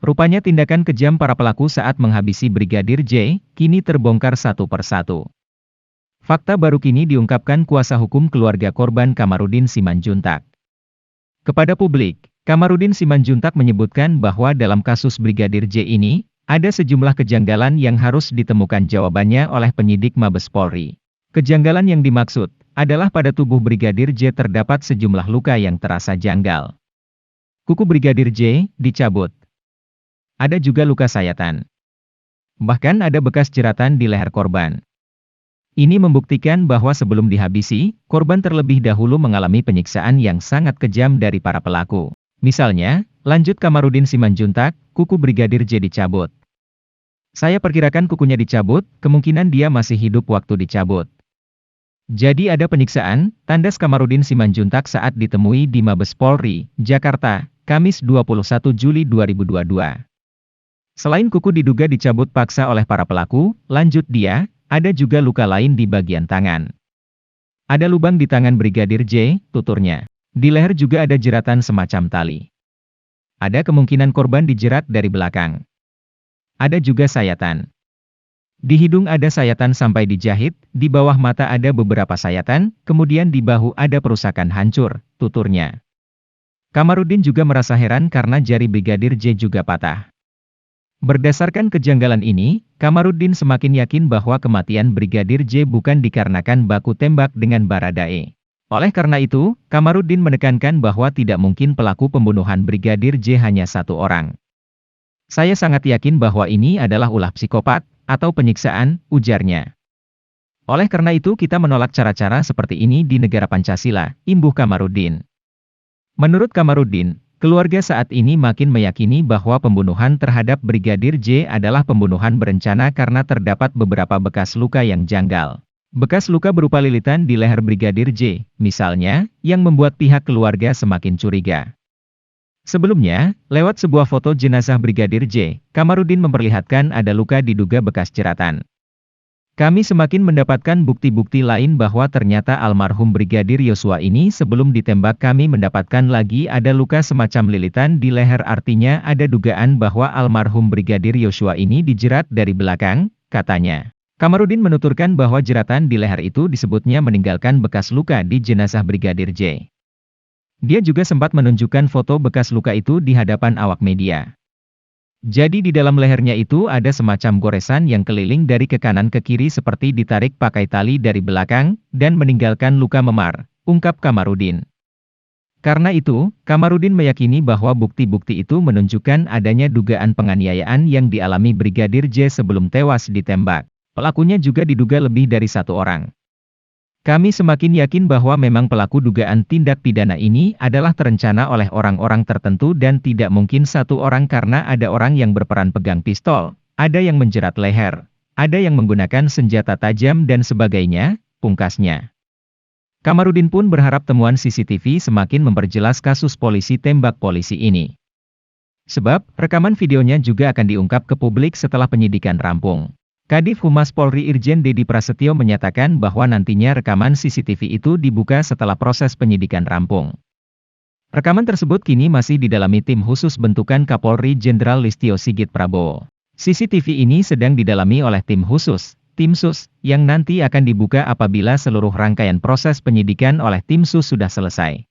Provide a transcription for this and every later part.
Rupanya tindakan kejam para pelaku saat menghabisi Brigadir J, kini terbongkar satu persatu. Fakta baru kini diungkapkan kuasa hukum keluarga korban Kamarudin Simanjuntak. Kepada publik, Kamarudin Simanjuntak menyebutkan bahwa dalam kasus Brigadir J ini, ada sejumlah kejanggalan yang harus ditemukan jawabannya oleh penyidik Mabes Polri. Kejanggalan yang dimaksud adalah pada tubuh Brigadir J terdapat sejumlah luka yang terasa janggal. Kuku Brigadir J dicabut. Ada juga luka sayatan. Bahkan ada bekas jeratan di leher korban. Ini membuktikan bahwa sebelum dihabisi, korban terlebih dahulu mengalami penyiksaan yang sangat kejam dari para pelaku. Misalnya, lanjut Kamarudin Simanjuntak, kuku Brigadir J dicabut. Saya perkirakan kukunya dicabut, kemungkinan dia masih hidup waktu dicabut. Jadi ada penyiksaan, tandas Kamarudin Simanjuntak saat ditemui di Mabes Polri, Jakarta, Kamis 21 Juli 2022. Selain kuku diduga dicabut paksa oleh para pelaku, lanjut dia, ada juga luka lain di bagian tangan. Ada lubang di tangan Brigadir J, tuturnya. Di leher juga ada jeratan semacam tali. Ada kemungkinan korban dijerat dari belakang. Ada juga sayatan. Di hidung ada sayatan sampai dijahit, di bawah mata ada beberapa sayatan, kemudian di bahu ada perusakan hancur, tuturnya. Kamarudin juga merasa heran karena jari Brigadir J juga patah. Berdasarkan kejanggalan ini, Kamarudin semakin yakin bahwa kematian Brigadir J bukan dikarenakan baku tembak dengan Baradae. Oleh karena itu, Kamarudin menekankan bahwa tidak mungkin pelaku pembunuhan Brigadir J hanya satu orang. Saya sangat yakin bahwa ini adalah ulah psikopat, atau penyiksaan, ujarnya. Oleh karena itu kita menolak cara-cara seperti ini di negara Pancasila, imbuh Kamarudin. Menurut Kamarudin, keluarga saat ini makin meyakini bahwa pembunuhan terhadap Brigadir J adalah pembunuhan berencana karena terdapat beberapa bekas luka yang janggal. Bekas luka berupa lilitan di leher Brigadir J, misalnya, yang membuat pihak keluarga semakin curiga. Sebelumnya, lewat sebuah foto jenazah Brigadir J, Kamarudin memperlihatkan ada luka diduga bekas jeratan. Kami semakin mendapatkan bukti-bukti lain bahwa ternyata almarhum Brigadir Yosua ini sebelum ditembak kami mendapatkan lagi ada luka semacam lilitan di leher artinya ada dugaan bahwa almarhum Brigadir Yosua ini dijerat dari belakang, katanya. Kamarudin menuturkan bahwa jeratan di leher itu disebutnya meninggalkan bekas luka di jenazah Brigadir J. Dia juga sempat menunjukkan foto bekas luka itu di hadapan awak media. Jadi di dalam lehernya itu ada semacam goresan yang keliling dari ke kanan ke kiri seperti ditarik pakai tali dari belakang, dan meninggalkan luka memar, ungkap Kamarudin. Karena itu, Kamarudin meyakini bahwa bukti-bukti itu menunjukkan adanya dugaan penganiayaan yang dialami Brigadir J sebelum tewas ditembak. Pelakunya juga diduga lebih dari satu orang. Kami semakin yakin bahwa memang pelaku dugaan tindak pidana ini adalah terencana oleh orang-orang tertentu dan tidak mungkin satu orang karena ada orang yang berperan pegang pistol, ada yang menjerat leher, ada yang menggunakan senjata tajam dan sebagainya, pungkasnya. Kamarudin pun berharap temuan CCTV semakin memperjelas kasus polisi tembak polisi ini. Sebab, rekaman videonya juga akan diungkap ke publik setelah penyidikan rampung. Kadif Humas Polri Irjen Dedi Prasetyo menyatakan bahwa nantinya rekaman CCTV itu dibuka setelah proses penyidikan rampung. Rekaman tersebut kini masih didalami tim khusus bentukan Kapolri Jenderal Listio Sigit Prabowo. CCTV ini sedang didalami oleh tim khusus, tim sus, yang nanti akan dibuka apabila seluruh rangkaian proses penyidikan oleh tim sus sudah selesai.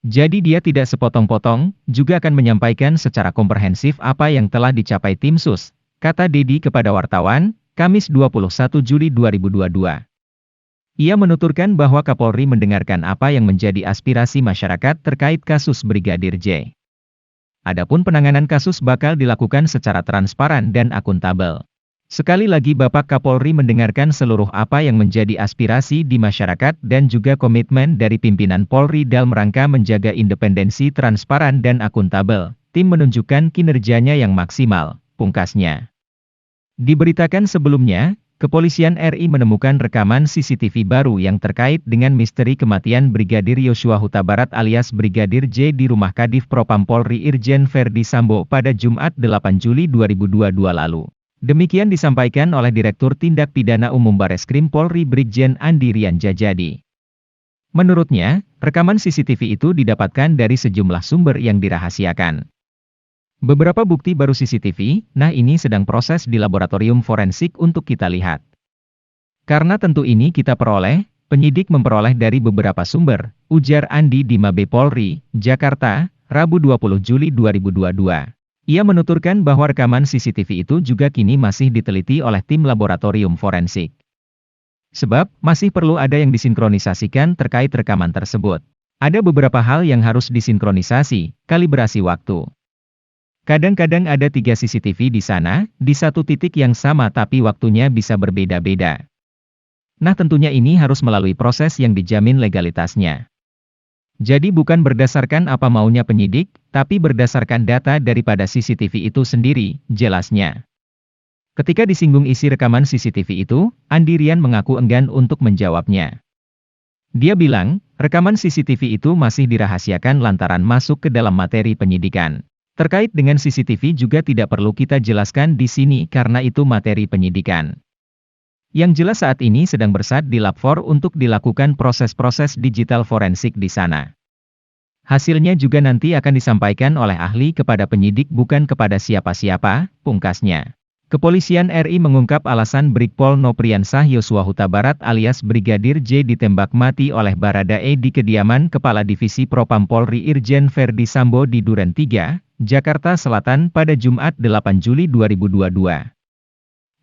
Jadi dia tidak sepotong-potong, juga akan menyampaikan secara komprehensif apa yang telah dicapai tim sus, kata Dedi kepada wartawan, Kamis 21 Juli 2022. Ia menuturkan bahwa Kapolri mendengarkan apa yang menjadi aspirasi masyarakat terkait kasus Brigadir J. Adapun penanganan kasus bakal dilakukan secara transparan dan akuntabel. Sekali lagi Bapak Kapolri mendengarkan seluruh apa yang menjadi aspirasi di masyarakat dan juga komitmen dari pimpinan Polri dalam rangka menjaga independensi transparan dan akuntabel. Tim menunjukkan kinerjanya yang maksimal, pungkasnya. Diberitakan sebelumnya, Kepolisian RI menemukan rekaman CCTV baru yang terkait dengan misteri kematian Brigadir Yosua Huta Barat alias Brigadir J di rumah Kadif Propam Polri Irjen Verdi Sambo pada Jumat 8 Juli 2022 lalu. Demikian disampaikan oleh Direktur Tindak Pidana Umum Bareskrim Polri Brigjen Andi Rian Jajadi. Menurutnya, rekaman CCTV itu didapatkan dari sejumlah sumber yang dirahasiakan. Beberapa bukti baru CCTV, nah ini sedang proses di laboratorium forensik untuk kita lihat. Karena tentu ini kita peroleh, penyidik memperoleh dari beberapa sumber, ujar Andi di Mabes Polri, Jakarta, Rabu 20 Juli 2022. Ia menuturkan bahwa rekaman CCTV itu juga kini masih diteliti oleh tim laboratorium forensik. Sebab, masih perlu ada yang disinkronisasikan terkait rekaman tersebut. Ada beberapa hal yang harus disinkronisasi, kalibrasi waktu. Kadang-kadang ada 3 CCTV di sana, di satu titik yang sama tapi waktunya bisa berbeda-beda. Nah tentunya ini harus melalui proses yang dijamin legalitasnya. Jadi bukan berdasarkan apa maunya penyidik, tapi berdasarkan data daripada CCTV itu sendiri, jelasnya. Ketika disinggung isi rekaman CCTV itu, Andi Rian mengaku enggan untuk menjawabnya. Dia bilang, rekaman CCTV itu masih dirahasiakan lantaran masuk ke dalam materi penyidikan. Terkait dengan CCTV juga tidak perlu kita jelaskan di sini karena itu materi penyidikan. Yang jelas saat ini sedang bersat di Lab 4 untuk dilakukan proses-proses digital forensik di sana. Hasilnya juga nanti akan disampaikan oleh ahli kepada penyidik bukan kepada siapa-siapa, pungkasnya. Kepolisian RI mengungkap alasan Brigpol Nopriansah Yosua Huta Barat alias Brigadir J ditembak mati oleh Baradae di kediaman Kepala Divisi Propam Polri Irjen Verdi Sambo di Duren 3, Jakarta Selatan pada Jumat 8 Juli 2022.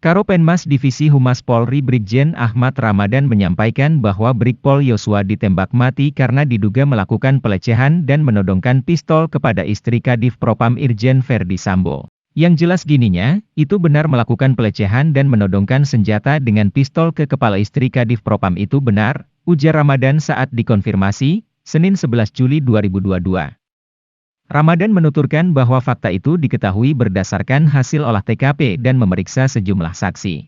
Karopenmas Divisi Humas Polri Brigjen Ahmad Ramadan menyampaikan bahwa Brigpol Yosua ditembak mati karena diduga melakukan pelecehan dan menodongkan pistol kepada istri Kadif Propam Irjen Verdi Sambo. Yang jelas gininya, itu benar melakukan pelecehan dan menodongkan senjata dengan pistol ke kepala istri Kadif Propam itu benar, ujar Ramadan saat dikonfirmasi, Senin 11 Juli 2022. Ramadan menuturkan bahwa fakta itu diketahui berdasarkan hasil olah TKP dan memeriksa sejumlah saksi.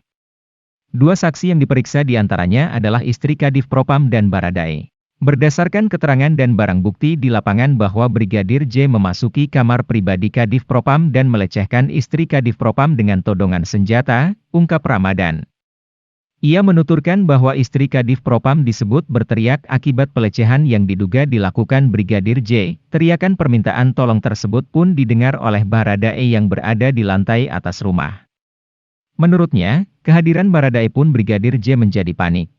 2 saksi yang diperiksa diantaranya adalah istri Kadif Propam dan Baradae. Berdasarkan keterangan dan barang bukti di lapangan bahwa Brigadir J memasuki kamar pribadi Kadif Propam dan melecehkan istri Kadif Propam dengan todongan senjata, ungkap Ramadan. Ia menuturkan bahwa istri Kadif Propam disebut berteriak akibat pelecehan yang diduga dilakukan Brigadir J. Teriakan permintaan tolong tersebut pun didengar oleh Baradae yang berada di lantai atas rumah. Menurutnya, kehadiran Baradae pun Brigadir J menjadi panik.